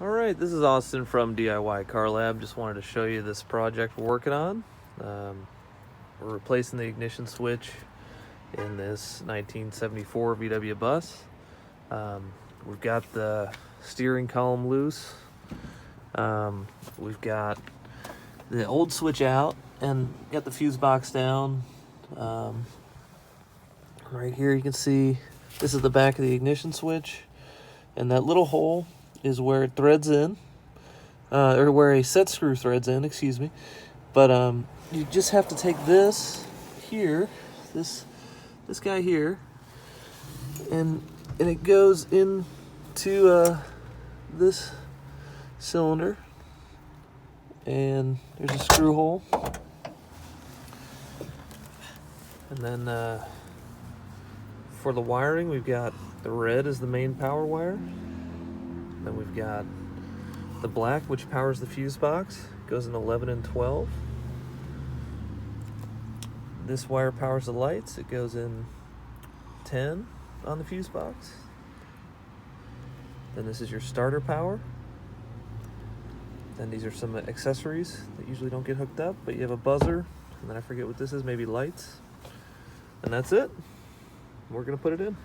Alright, this is Austin from DIY Car Lab. Just wanted to show you this project we're working on. We're replacing the ignition switch in this 1974 VW bus. We've got the steering column loose. We've got the old switch out and got the fuse box down. Right here you can see this is the back of the ignition switch, and that little hole is where it threads in, or where a set screw threads in, excuse me. But you just have to take this here, this guy here, and it goes into this cylinder, and there's a screw hole, and then for the wiring we've got the red is the main power wire. Then we've got the black, which powers the fuse box. It goes in 11 and 12. This wire powers the lights. It goes in 10 on the fuse box. Then this is your starter power. Then these are some accessories that usually don't get hooked up, but you have a buzzer, and then I forget what this is, maybe lights. And that's it. We're gonna put it in.